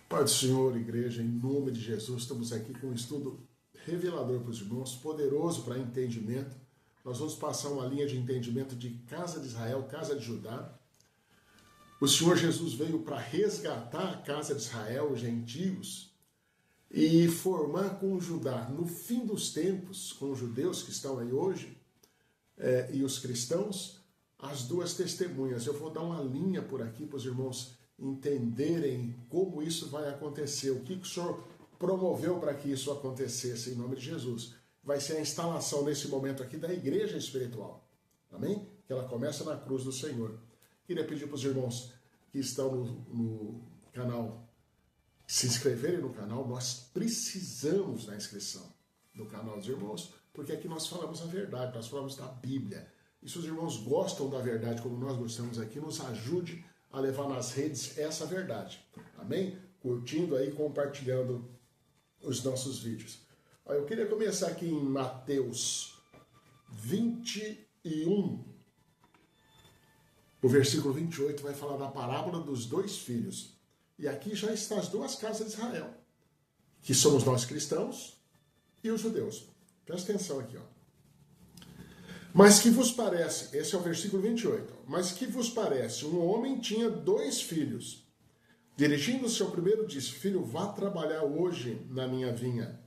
Pai do Senhor, igreja, em nome de Jesus, estamos aqui com um estudo revelador para os irmãos, poderoso para entendimento. Nós vamos passar uma linha de entendimento de casa de Israel, casa de Judá. O Senhor Jesus veio para resgatar a casa de Israel, os gentios, e formar com Judá, no fim dos tempos, com os judeus que estão aí hoje, e os cristãos, as duas testemunhas. Eu vou dar uma linha por aqui para os irmãos entenderem como isso vai acontecer, o que o Senhor promoveu para que isso acontecesse em nome de Jesus. Vai ser a instalação nesse momento aqui da igreja espiritual, amém? Que ela começa na cruz do Senhor. Queria pedir para os irmãos que estão no canal se inscreverem no canal. Nós precisamos da inscrição no canal dos irmãos, porque aqui nós falamos a verdade, nós falamos da Bíblia. E se os irmãos gostam da verdade como nós gostamos aqui, nos ajude a levar nas redes essa verdade, amém? Curtindo aí, compartilhando os nossos vídeos. Eu queria começar aqui em Mateus 21, o versículo 28 vai falar da parábola dos dois filhos. E aqui já estão as duas casas de Israel, que somos nós cristãos e os judeus. Presta atenção aqui, ó. Mas que vos parece, esse é o versículo 28, mas que vos parece, um homem tinha dois filhos. Dirigindo-se ao primeiro, disse: filho, vá trabalhar hoje na minha vinha.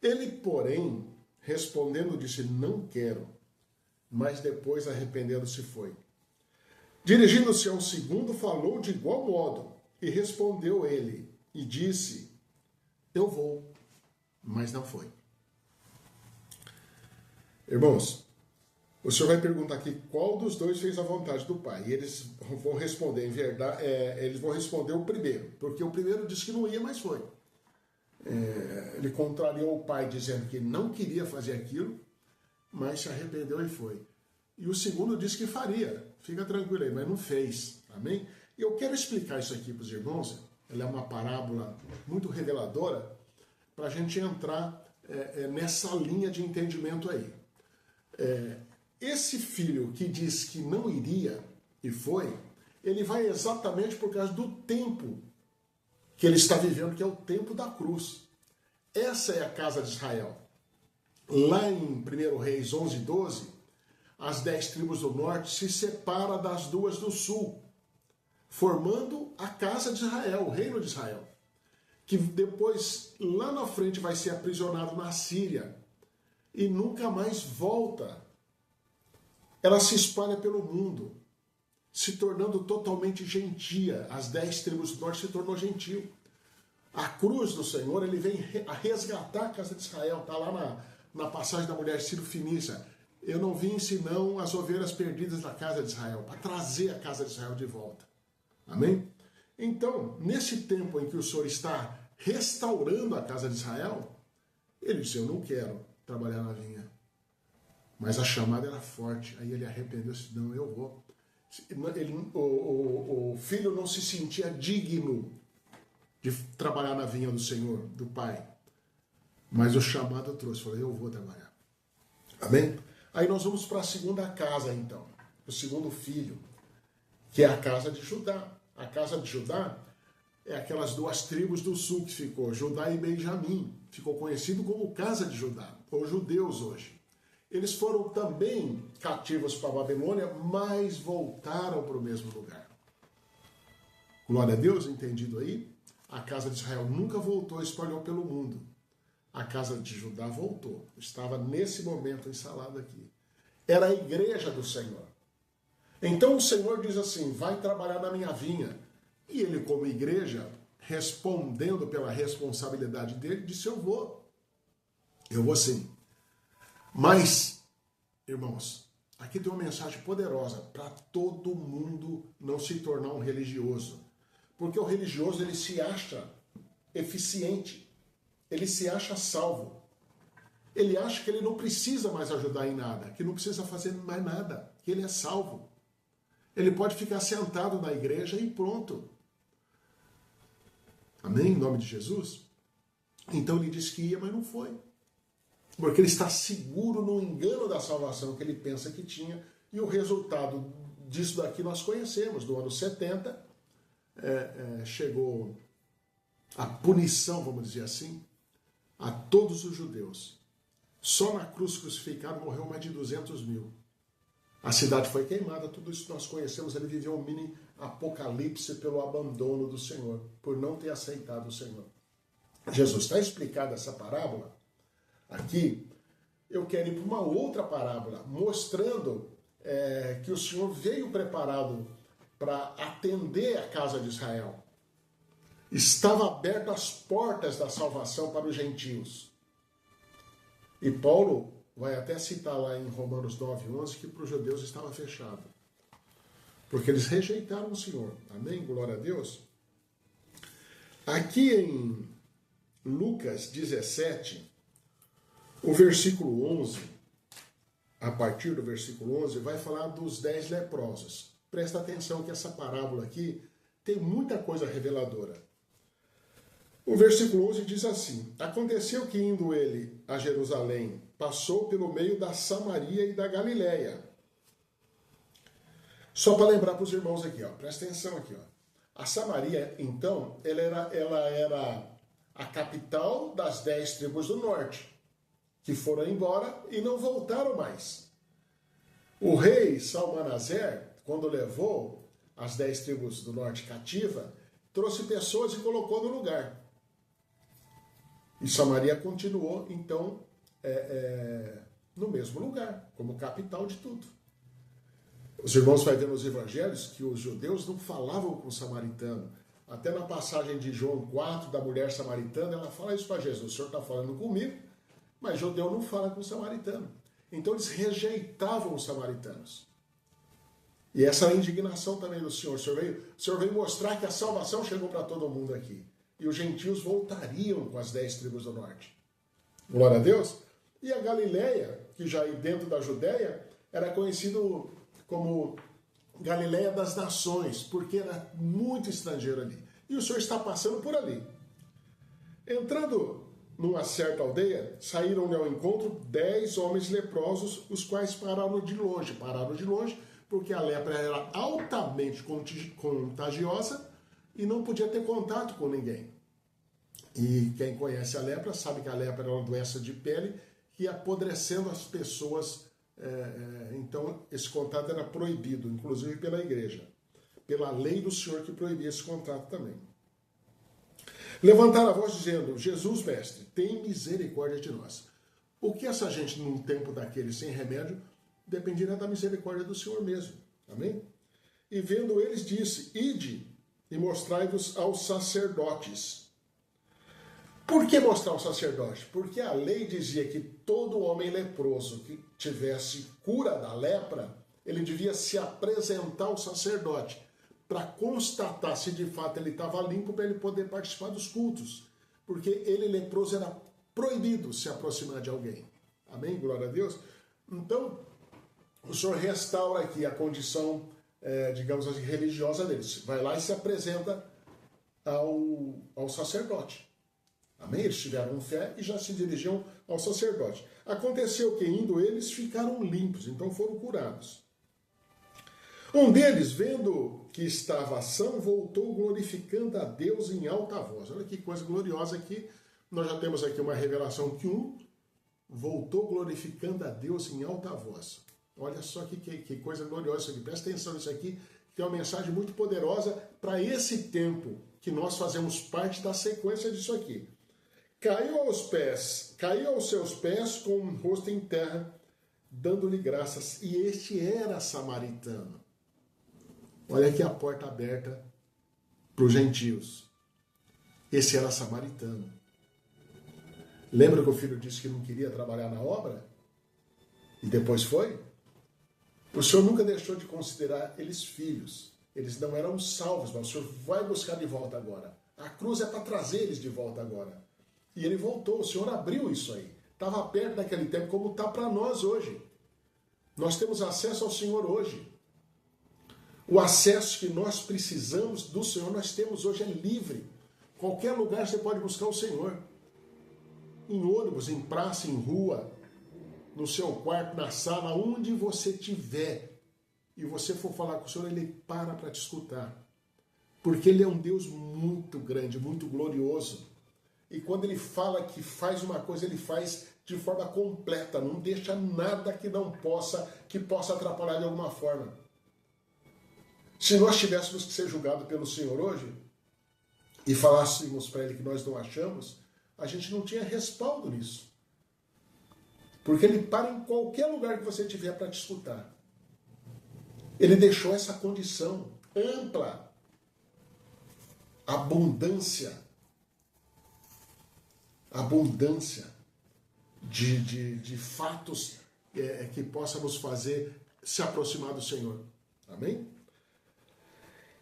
Ele, porém, respondendo, disse: não quero. Mas depois, arrependendo-se, foi. Dirigindo-se ao segundo, falou de igual modo. E respondeu ele, e disse: eu vou. Mas não foi. Irmãos, o Senhor vai perguntar aqui qual dos dois fez a vontade do Pai. E eles vão responder, em verdade, eles vão responder o primeiro, porque o primeiro disse que não ia, mas foi. Ele contrariou o Pai dizendo que não queria fazer aquilo, mas se arrependeu e foi. E o segundo disse que faria, fica tranquilo aí, mas não fez, amém? E eu quero explicar isso aqui para os irmãos, ela é uma parábola muito reveladora, para a gente entrar nessa linha de entendimento aí. Esse filho que diz que não iria e foi, ele vai exatamente por causa do tempo que ele está vivendo, que é o tempo da cruz. Essa é a casa de Israel. Lá em 1 Reis 11, 12, as 10 tribos do norte se separam das duas do sul, formando a casa de Israel, o reino de Israel, que depois, lá na frente, vai ser aprisionado na Síria e nunca mais volta. Ela se espalha pelo mundo, se tornando totalmente gentia. As 10 tribos do norte se tornou gentil. A cruz do Senhor, ele vem a resgatar a casa de Israel. Está lá na passagem da mulher Ciro-Fenícia. Eu não vim senão as ovelhas perdidas da casa de Israel, para trazer a casa de Israel de volta. Amém? Então, nesse tempo em que o Senhor está restaurando a casa de Israel, ele disse: eu não quero trabalhar na vinha. Mas a chamada era forte. Aí ele arrependeu-se: não, eu vou. O filho não se sentia digno de trabalhar na vinha do Senhor, do Pai. Mas o chamado trouxe, falou: eu vou trabalhar. Amém? Aí nós vamos para a segunda casa, então. O segundo filho, que é a casa de Judá. A casa de Judá é aquelas duas tribos do sul que ficou, Judá e Benjamim. Ficou conhecido como casa de Judá, ou judeus hoje. Eles foram também cativos para a Babilônia, mas voltaram para o mesmo lugar. Glória a Deus, entendido aí? A casa de Israel nunca voltou, espalhou pelo mundo. A casa de Judá voltou. Estava nesse momento instalada aqui. Era a igreja do Senhor. Então o Senhor diz assim: vai trabalhar na minha vinha. E ele, como igreja, respondendo pela responsabilidade dele, disse: eu vou. Eu vou sim. Mas, irmãos, aqui tem uma mensagem poderosa para todo mundo não se tornar um religioso. Porque o religioso, ele se acha eficiente, ele se acha salvo. Ele acha que ele não precisa mais ajudar em nada, que não precisa fazer mais nada, que ele é salvo. Ele pode ficar sentado na igreja e pronto. Amém? Em nome de Jesus? Então ele disse que ia, mas não foi. Porque ele está seguro no engano da salvação que ele pensa que tinha. E o resultado disso daqui nós conhecemos. Do ano 70, chegou a punição, vamos dizer assim, a todos os judeus. Só na cruz crucificada morreu mais de 200 mil. A cidade foi queimada, tudo isso nós conhecemos. Ele viveu um mini apocalipse pelo abandono do Senhor, por não ter aceitado o Senhor. Jesus está explicada essa parábola aqui. Eu quero ir para uma outra parábola, mostrando que o Senhor veio preparado para atender a casa de Israel. Estava aberto as portas da salvação para os gentios. E Paulo vai até citar lá em Romanos 9:11 que para os judeus estava fechado. Porque eles rejeitaram o Senhor. Amém? Glória a Deus. Aqui em Lucas 17, o versículo 11, a partir do versículo 11, vai falar dos 10 leprosos. Presta atenção que essa parábola aqui tem muita coisa reveladora. O versículo 11 diz assim: Aconteceu que, indo ele a Jerusalém, passou pelo meio da Samaria e da Galiléia. Só para lembrar para os irmãos aqui, ó, presta atenção aqui. Ó. A Samaria, então, ela era a capital das 10 tribos do norte, que foram embora e não voltaram mais. O rei Salmanaser, quando levou as 10 tribos do norte cativa, trouxe pessoas e colocou no lugar. E Samaria continuou, então, no mesmo lugar, como capital de tudo. Os irmãos vão ver nos evangelhos que os judeus não falavam com o samaritano. Até na passagem de João 4, da mulher samaritana, ela fala isso para Jesus: o senhor está falando comigo, mas judeu não fala com o samaritano. Então eles rejeitavam os samaritanos. E essa é a indignação também do Senhor. O Senhor veio mostrar que a salvação chegou para todo mundo aqui. E os gentios voltariam com as 10 tribos do norte. Glória a Deus. E a Galileia, que já aí dentro da Judéia, era conhecido como Galileia das Nações, porque era muito estrangeiro ali. E o Senhor está passando por ali. Entrando numa certa aldeia, saíram-lhe ao encontro 10 homens leprosos, os quais pararam de longe. Pararam de longe porque a lepra era altamente contagiosa e não podia ter contato com ninguém. E quem conhece a lepra sabe que a lepra é uma doença de pele que ia apodrecendo as pessoas. Então esse contato era proibido, inclusive pela igreja. Pela lei do Senhor que proibia esse contato também. Levantaram a voz dizendo: Jesus, mestre, tem misericórdia de nós. O que essa gente, num tempo daquele sem remédio, dependia da misericórdia do Senhor mesmo. Amém? E vendo eles, disse: Ide e mostrai-vos aos sacerdotes. Por que mostrar ao sacerdote? Porque a lei dizia que todo homem leproso que tivesse cura da lepra, ele devia se apresentar ao sacerdote para constatar se de fato ele estava limpo, para ele poder participar dos cultos. Porque ele, leproso, era proibido se aproximar de alguém. Amém? Glória a Deus. Então, o Senhor restaura aqui a condição, digamos assim, religiosa deles. Vai lá e se apresenta ao sacerdote. Amém? Eles tiveram fé e já se dirigiam ao sacerdote. Aconteceu que, indo eles, ficaram limpos, então foram curados. Um deles, vendo que estava são, voltou glorificando a Deus em alta voz. Olha que coisa gloriosa aqui. Nós já temos aqui uma revelação que voltou glorificando a Deus em alta voz. Olha só que coisa gloriosa isso aqui. Presta atenção nisso aqui, que é uma mensagem muito poderosa para esse tempo que nós fazemos parte da sequência disso aqui. Caiu aos seus pés com o rosto em terra, dando-lhe graças. E este era samaritano. Olha aqui a porta aberta para os gentios. Esse era samaritano. Lembra que o filho disse que não queria trabalhar na obra? E depois foi? O Senhor nunca deixou de considerar eles filhos. Eles não eram salvos, mas o Senhor vai buscar de volta agora. A cruz é para trazer eles de volta agora. E ele voltou, o Senhor abriu isso aí. Estava perto naquele tempo, como está para nós hoje. Nós temos acesso ao Senhor hoje. O acesso que nós precisamos do Senhor, nós temos hoje, é livre. Qualquer lugar você pode buscar o Senhor. Em ônibus, em praça, em rua, no seu quarto, na sala, onde você estiver, e você for falar com o Senhor, Ele para te escutar. Porque ele é um Deus muito grande, muito glorioso. E quando ele fala que faz uma coisa, ele faz de forma completa, não deixa nada que possa atrapalhar de alguma forma. Se nós tivéssemos que ser julgados pelo Senhor hoje e falássemos para ele que nós não achamos, a gente não tinha respaldo nisso. Porque ele para em qualquer lugar que você tiver para te escutar. Ele deixou essa condição ampla, abundância de fatos que possa nos fazer se aproximar do Senhor. Amém?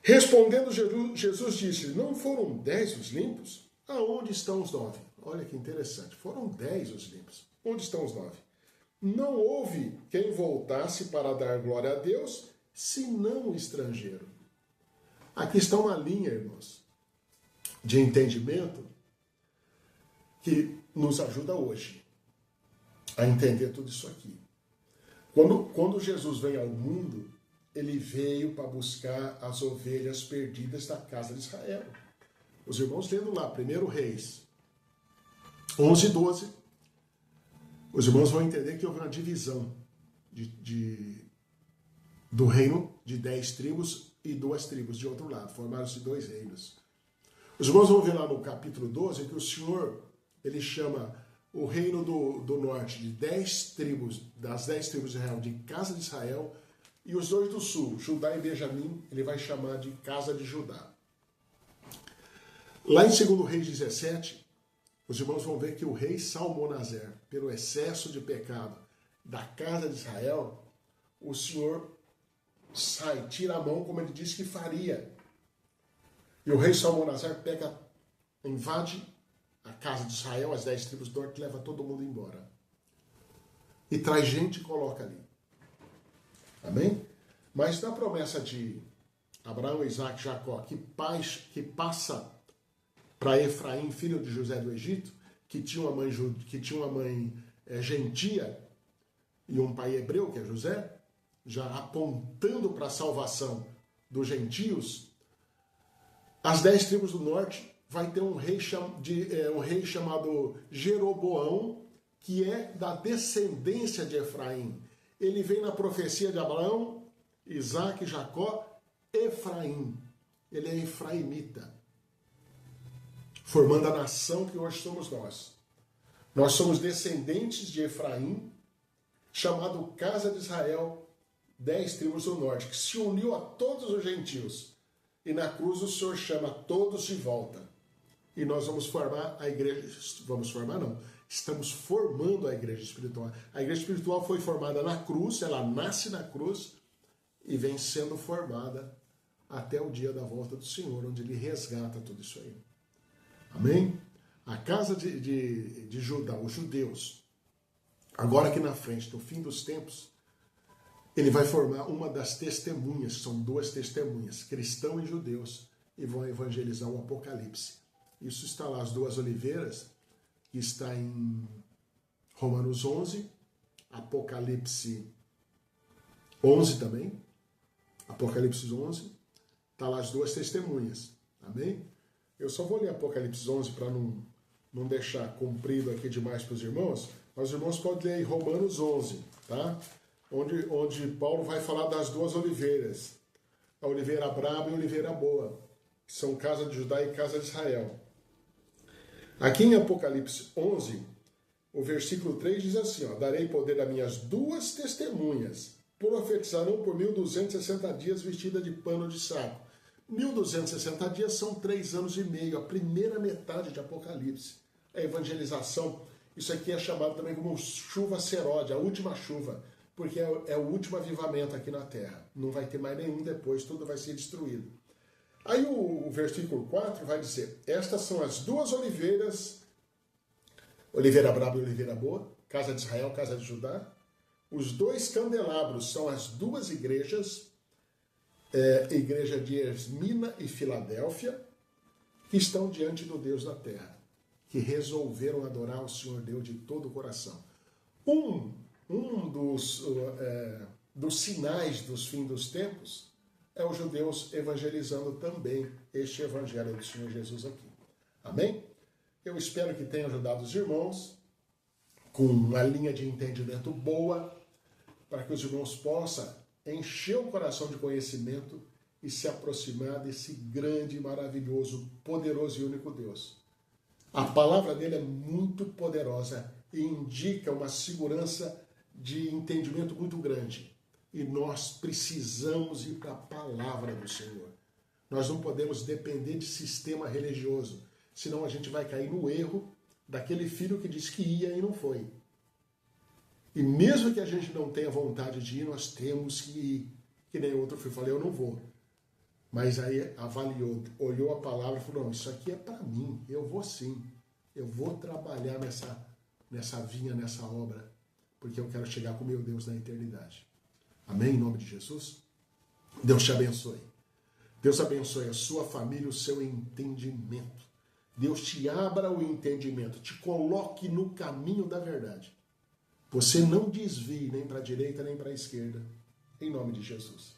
Respondendo, Jesus disse, não foram 10 os limpos? Aonde estão os 9? Olha que interessante, foram 10 os limpos. Onde estão os 9? Não houve quem voltasse para dar glória a Deus, senão o estrangeiro. Aqui está uma linha, irmãos, de entendimento que nos ajuda hoje a entender tudo isso aqui. Quando Jesus veio ao mundo, ele veio para buscar as ovelhas perdidas da casa de Israel. Os irmãos lendo lá, 1 Reis 11 e 12, os irmãos vão entender que houve uma divisão do reino de 10 tribos e 2 tribos de outro lado. Formaram-se 2 reinos. Os irmãos vão ver lá no capítulo 12 que o Senhor, ele chama o reino do norte de 10 tribos, das 10 tribos de Israel, de casa de Israel, e os 2 do sul, Judá e Benjamim, ele vai chamar de casa de Judá. Lá em 2 Reis 17, os irmãos vão ver que o rei Salmonaser, pelo excesso de pecado da casa de Israel, o Senhor sai, tira a mão como ele disse que faria. E o rei Salmonaser pega, invade a casa de Israel, as 10 tribos do norte, leva todo mundo embora. E traz gente e coloca ali. Amém? Mas na promessa de Abraão, Isaac e Jacó, que passa para Efraim, filho de José do Egito, que tinha uma mãe gentia e um pai hebreu, que é José, já apontando para a salvação dos gentios, as 10 tribos do norte vai ter um rei chamado Jeroboão, que é da descendência de Efraim. Ele vem na profecia de Abraão, Isaac e Jacó, Efraim. Ele é efraimita, formando a nação que hoje somos nós. Nós somos descendentes de Efraim, chamado Casa de Israel, 10 tribos do norte, que se uniu a todos os gentios. E na cruz o Senhor chama todos de volta. E nós vamos formar a igreja. Vamos formar, não. Estamos formando a igreja espiritual. A igreja espiritual foi formada na cruz, ela nasce na cruz e vem sendo formada até o dia da volta do Senhor, onde ele resgata tudo isso aí. Amém? A casa de Judá, os judeus, agora aqui na frente, no fim dos tempos, ele vai formar uma das testemunhas, são 2 testemunhas, cristãos e judeus, e vão evangelizar o Apocalipse. Isso está lá, as 2 oliveiras, que está em Romanos 11, Apocalipse 11 também, Apocalipse 11, está lá as 2 testemunhas, amém? Eu só vou ler Apocalipse 11 para não deixar comprido aqui demais para os irmãos, mas os irmãos podem ler Romanos 11, tá? Onde Paulo vai falar das 2 oliveiras, a oliveira braba e a oliveira boa, que são casa de Judá e casa de Israel. Aqui em Apocalipse 11, o versículo 3 diz assim, ó, darei poder a minhas 2 testemunhas, profetizarão por 1260 dias vestida de pano de saco. 1260 dias são 3 anos e meio, a primeira metade de Apocalipse. A evangelização, isso aqui é chamado também como chuva seródia, a última chuva, porque é o último avivamento aqui na terra. Não vai ter mais nenhum depois, tudo vai ser destruído. Aí o versículo 4 vai dizer, estas são as 2 oliveiras, oliveira braba e oliveira boa, casa de Israel, casa de Judá. Os 2 candelabros são as 2 igrejas, igreja de Esmina e Filadélfia, que estão diante do Deus da terra, que resolveram adorar o Senhor Deus de todo o coração. Um dos sinais dos fins dos tempos é os judeus evangelizando também este evangelho do Senhor Jesus aqui. Amém? Eu espero que tenha ajudado os irmãos com uma linha de entendimento boa, para que os irmãos possam encher o coração de conhecimento e se aproximar desse grande, maravilhoso, poderoso e único Deus. A palavra dele é muito poderosa e indica uma segurança de entendimento muito grande. E nós precisamos ir para a palavra do Senhor. Nós não podemos depender de sistema religioso, senão a gente vai cair no erro daquele filho que disse que ia e não foi. E mesmo que a gente não tenha vontade de ir, nós temos que ir. Que nem outro filho, falei, eu não vou. Mas aí avaliou, olhou a palavra e falou, não, isso aqui é para mim, eu vou sim. Eu vou trabalhar nessa vinha, nessa obra, porque eu quero chegar com meu Deus na eternidade. Amém? Em nome de Jesus? Deus te abençoe. Deus abençoe a sua família, o seu entendimento. Deus te abra o entendimento, te coloque no caminho da verdade. Você não desvie nem para a direita nem para a esquerda. Em nome de Jesus.